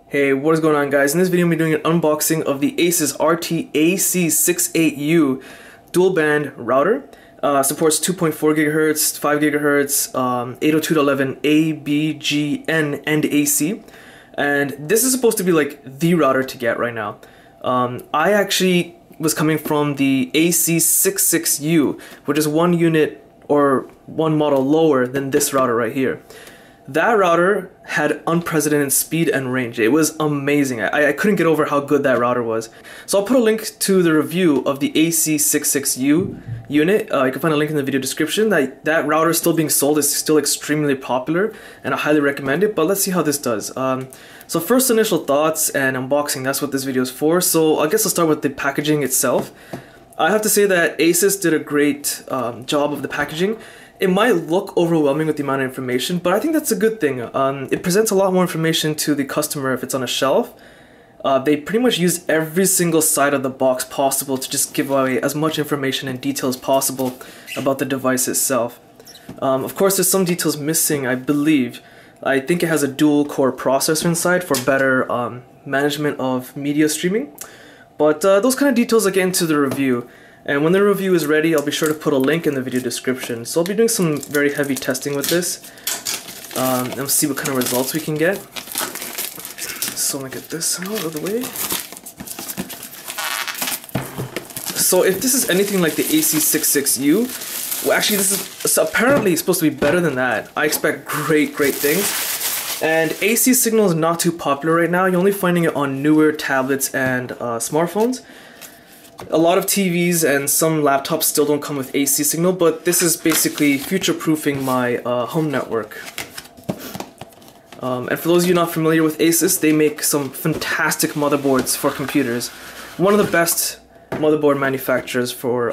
Hey, what is going on, guys? In this video I'm doing an unboxing of the ASUS RT-AC68U dual band router. Supports 2.4 GHz, 5 GHz, 802.11a, B, G, N, and AC. And this is supposed to be like the router to get right now. I actually was coming from the AC66U, which is one unit or one model lower than this router right here. That router had unprecedented speed and range. It was amazing. I couldn't get over how good that router was. So I'll put a link to the review of the AC66U unit. You can find a link in the video description. That router is still being sold. It's still extremely popular and I highly recommend it, but let's see how this does. So first initial thoughts and unboxing, that's what this video is for. So I guess I'll start with the packaging itself. I have to say that ASUS did a great job of the packaging. It might look overwhelming with the amount of information, but I think that's a good thing. It presents a lot more information to the customer if it's on a shelf. They pretty much use every single side of the box possible to just give away as much information and detail as possible about the device itself. Of course, there's some details missing, I believe. I think it has a dual core processor inside for better management of media streaming. But those kind of details I'll get into the review. And when the review is ready, I'll be sure to put a link in the video description. So I'll be doing some very heavy testing with this. And see what kind of results we can get. So I'm gonna get this out of the way. So if this is anything like the AC66U, well, actually this is apparently supposed to be better than that. I expect great things. And AC signal is not too popular right now. You're only finding it on newer tablets and smartphones. A lot of TVs and some laptops still don't come with AC signal, but this is basically future-proofing my home network. And for those of you not familiar with ASUS, they make some fantastic motherboards for computers. One of the best motherboard manufacturers for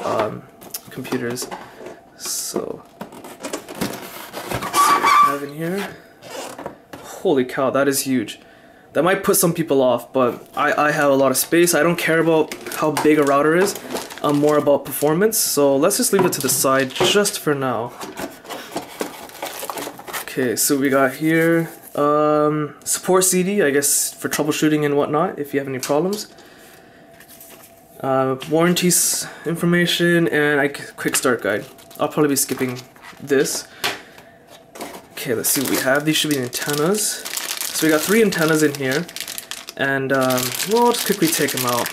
computers. So, let's see what I have in here. Holy cow, that is huge. That might put some people off, but I have a lot of space. I don't care about how big a router is. I'm more about performance, so let's just leave it to the side just for now. Okay, so we got here support CD, I guess for troubleshooting and whatnot if you have any problems. Warranties information and a quick start guide. I'll probably be skipping this. Okay, let's see what we have. These should be antennas. So we got 3 antennas in here, and well, I'll just quickly take them out.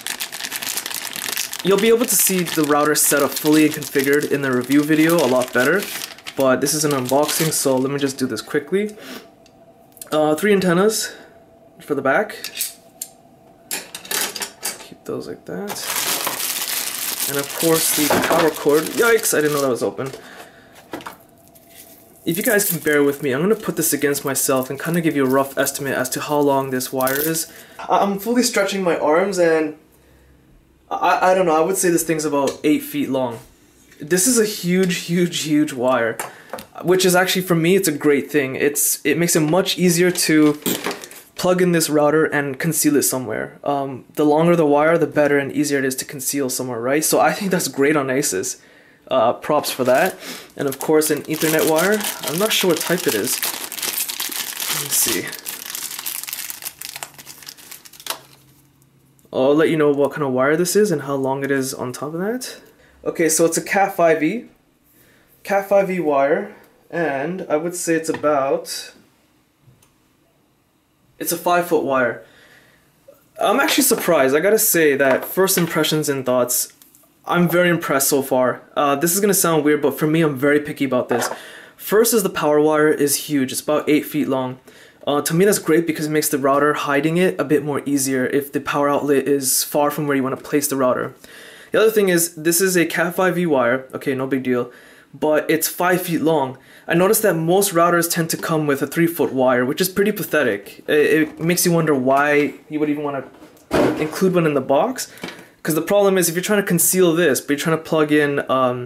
You'll be able to see the router set up fully and configured in the review video a lot better, but this is an unboxing, so let me just do this quickly. 3 antennas for the back. Keep those like that. And of course the power cord. Yikes, I didn't know that was open. If you guys can bear with me, I'm going to put this against myself and kind of give you a rough estimate as to how long this wire is. I'm fully stretching my arms and I don't know, I would say this thing's about 8 feet long. This is a huge wire, which is actually, for me, it's a great thing. It makes it much easier to plug in this router and conceal it somewhere. The longer the wire, the better and easier it is to conceal somewhere, right? So I think that's great on ASUS. Props for that. And of course an Ethernet wire. I'm not sure what type it is. Let me see. I'll let you know what kind of wire this is and how long it is on top of that. Okay, so it's a Cat5e wire, and I would say it's a 5-foot wire. I'm actually surprised. I gotta say that first impressions and thoughts, I'm very impressed so far. This is gonna sound weird, but for me, I'm very picky about this. First is the power wire is huge. It's about 8 feet long. To me, that's great because it makes the router hiding it a bit more easier if the power outlet is far from where you want to place the router. The other thing is, this is a Cat5e wire. Okay, no big deal. But it's 5 feet long. I noticed that most routers tend to come with a 3-foot wire, which is pretty pathetic. It makes you wonder why you would even want to include one in the box. Because the problem is, if you're trying to conceal this, but you're trying to plug in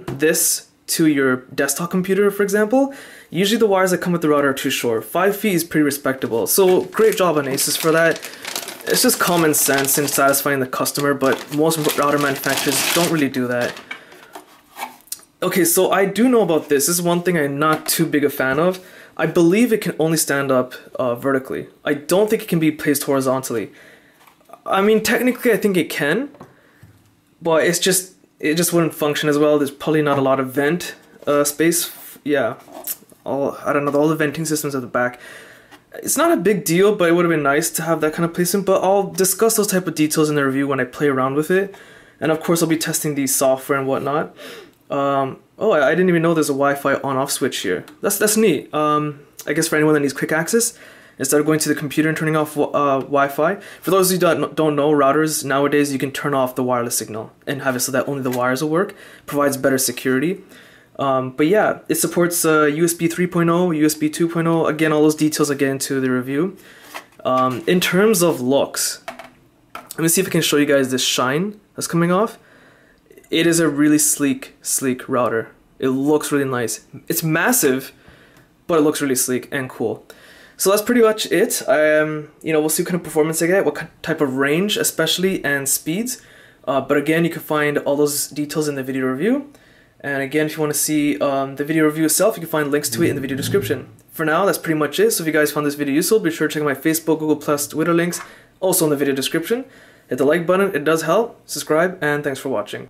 this to your desktop computer, for example, usually the wires that come with the router are too short. 5 feet is pretty respectable. So great job on ASUS for that. It's just common sense in satisfying the customer, but most router manufacturers don't really do that. Okay, so I do know about this. This is one thing I'm not too big a fan of. I believe it can only stand up vertically. I don't think it can be placed horizontally. I mean, technically I think it can, but it just wouldn't function as well. There's probably not a lot of vent space. Yeah, I don't know, all the venting systems at the back. It's not a big deal, but it would have been nice to have that kind of placement, but I'll discuss those type of details in the review when I play around with it. And of course I'll be testing the software and whatnot. Oh, I didn't even know there's a Wi-Fi on-off switch here. That's neat. I guess for anyone that needs quick access, instead of going to the computer and turning off Wi-Fi. For those of you that don't know, routers nowadays you can turn off the wireless signal and have it so that only the wires will work. Provides better security. But yeah, it supports USB 3.0, USB 2.0. Again, all those details I get into the review. In terms of looks, let me see if I can show you guys this shine that's coming off. It is a really sleek router. It looks really nice. It's massive, but it looks really sleek and cool. So that's pretty much it. You know, we'll see what kind of performance I get, what type of range especially, and speeds. But again, you can find all those details in the video review. And again, if you want to see the video review itself, you can find links to it in the video description. For now, that's pretty much it. So if you guys found this video useful, be sure to check out my Facebook, Google+, Twitter links, also in the video description. Hit the like button, it does help. Subscribe, and thanks for watching.